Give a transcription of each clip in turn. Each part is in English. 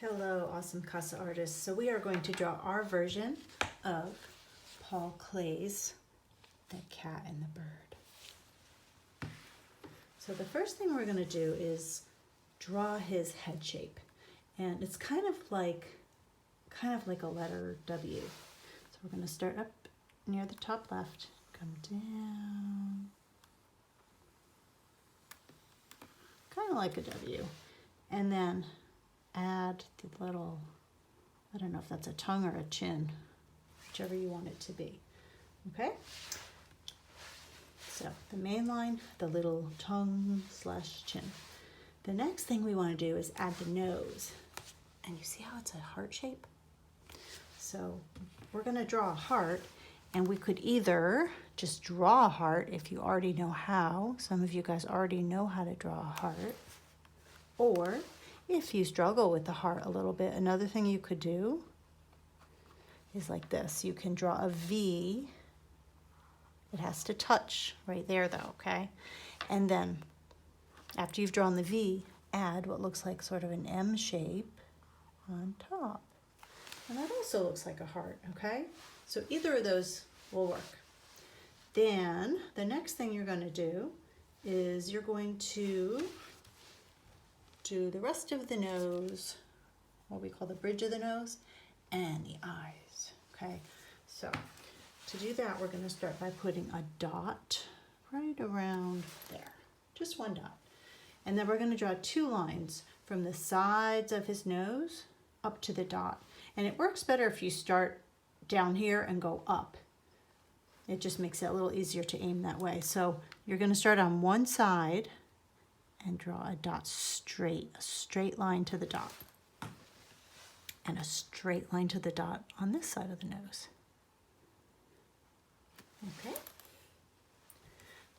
Hello, awesome casa artists. So we are going to draw our version of Paul Klee's The Cat and the Bird. So the first thing we're going to do is draw his head shape. And it's kind of like a letter W. So we're going to start up near the top left, come down, kind of like a W, and then add the little, I don't know if that's a tongue or a chin, whichever you want it to be. Okay? So the main line, the little tongue / chin. The next thing we want to do is add the nose. And you see how it's a heart shape? So we're going to draw a heart, and we could either just draw a heart if you already know how. Some of you guys already know how to draw a heart. Or if you struggle with the heart a little bit, another thing you could do is like this. You can draw a V. It has to touch right there though, okay? And then after you've drawn the V, add what looks like sort of an M shape on top. And that also looks like a heart, okay? So either of those will work. Then the next thing you're going to do is you're going to do the rest of the nose, what we call the bridge of the nose, and the eyes, okay? So to do that, we're going to start by putting a dot right around there, just one dot. And then we're going to draw 2 lines from the sides of his nose up to the dot. And it works better if you start down here and go up. It just makes it a little easier to aim that way. So you're going to start on one side and draw a dot straight, a straight line to the dot. And a straight line to the dot on this side of the nose. Okay.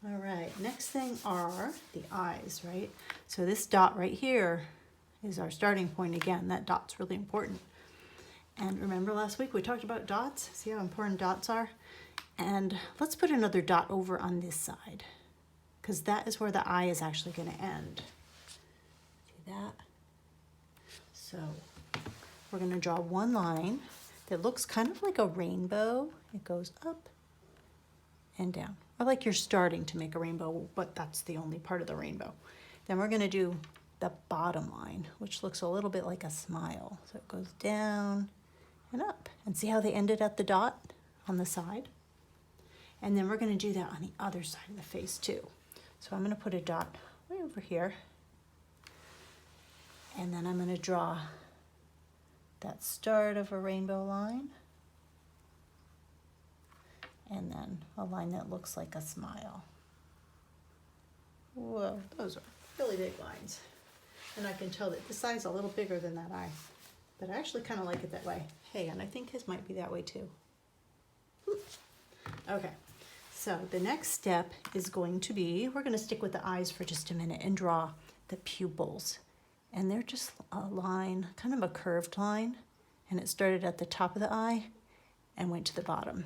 All right, next thing are the eyes, right? So this dot right here is our starting point again. That dot's really important. And remember last week we talked about dots? See how important dots are? And let's put another dot over on this side, because that is where the eye is actually going to end. See that? So we're going to draw one line that looks kind of like a rainbow. It goes up and down, or like you're starting to make a rainbow, but that's the only part of the rainbow. Then we're going to do the bottom line, which looks a little bit like a smile. So it goes down and up. And see how they ended at the dot on the side? And then we're going to do that on the other side of the face too. So I'm going to put a dot way over here. And then I'm going to draw that start of a rainbow line. And then a line that looks like a smile. Whoa, those are really big lines. And I can tell that this eye's a little bigger than that eye. But I actually kind of like it that way. Hey, and I think his might be that way too. Okay, so the next step is going to be, we're going to stick with the eyes for just a minute and draw the pupils. And they're just a line, kind of a curved line. And it started at the top of the eye and went to the bottom.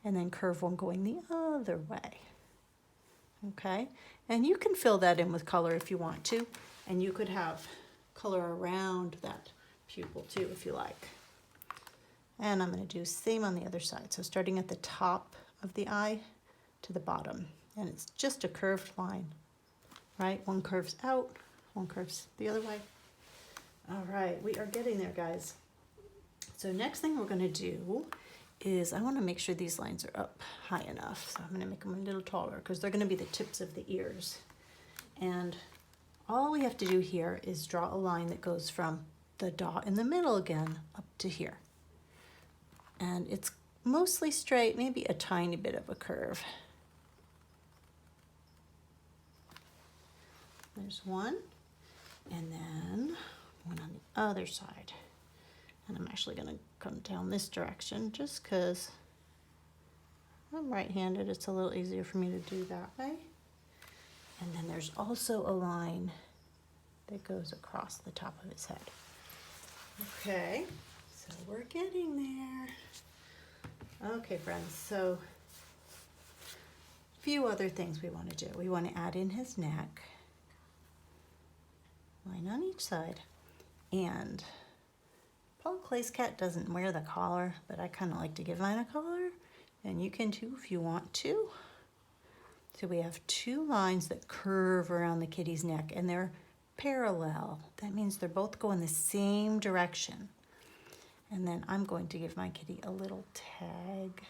And then curve one going the other way. Okay, and you can fill that in with color if you want to. And you could have color around that pupil too if you like. And I'm going to do same on the other side. So starting at the top of the eye to the bottom. And it's just a curved line, right? One curves out, one curves the other way. All right, we are getting there, guys. So next thing we're going to do is I want to make sure these lines are up high enough. So I'm going to make them a little taller because they're going to be the tips of the ears. And all we have to do here is draw a line that goes from the dot in the middle again up to here. And it's mostly straight, maybe a tiny bit of a curve. There's one, and then one on the other side. And I'm actually going to come down this direction just because I'm right-handed. It's a little easier for me to do that way. And then there's also a line that goes across the top of his head. Okay, so we're getting there. Okay, friends, so a few other things we want to do. We want to add in his neck, line on each side, And Paul Klee's cat doesn't wear the collar, but I kind of like to give mine a collar, and you can too if you want to. So we have 2 lines that curve around the kitty's neck, and they're parallel. That means they're both going the same direction. And then I'm going to give my kitty a little tag.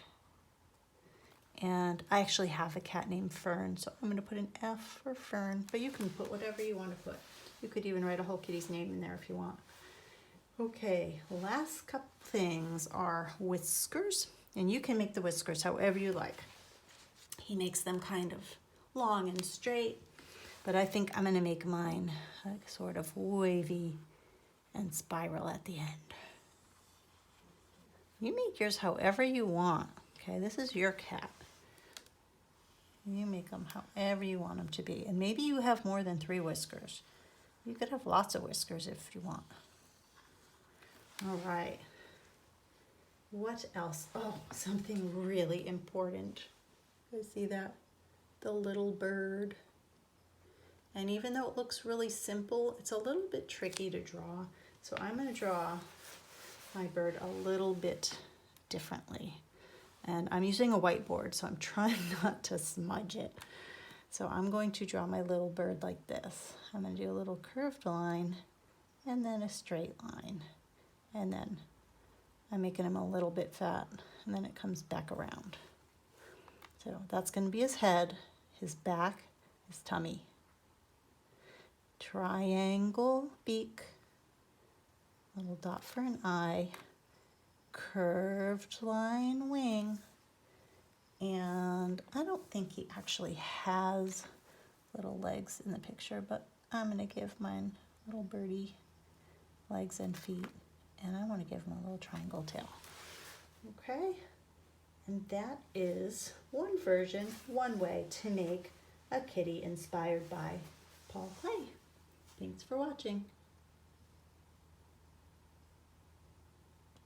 And I actually have a cat named Fern, so I'm going to put an F for Fern, but you can put whatever you want to put. You could even write a whole kitty's name in there if you want. Okay, last couple things are whiskers, and you can make the whiskers however you like. He makes them kind of long and straight, but I think I'm going to make mine like sort of wavy and spiral at the end. You make yours however you want. Okay, this is your cat. You make them however you want them to be. And maybe you have more than 3 whiskers. You could have lots of whiskers if you want. All right. What else? Oh, something really important. You see that? The little bird. And even though it looks really simple, it's a little bit tricky to draw. So I'm going to draw my bird a little bit differently. And I'm using a whiteboard, so I'm trying not to smudge it. So I'm going to draw my little bird like this. I'm going to do a little curved line and then a straight line. And then I'm making him a little bit fat, and then it comes back around. So that's going to be his head, his back, his tummy. Triangle beak, little dot for an eye, curved line wing, and I don't think he actually has little legs in the picture, but I'm going to give mine little birdie legs and feet, and I want to give him a little triangle tail. Okay, and that is one version, one way to make a kitty inspired by Paul Klee. Thanks for watching.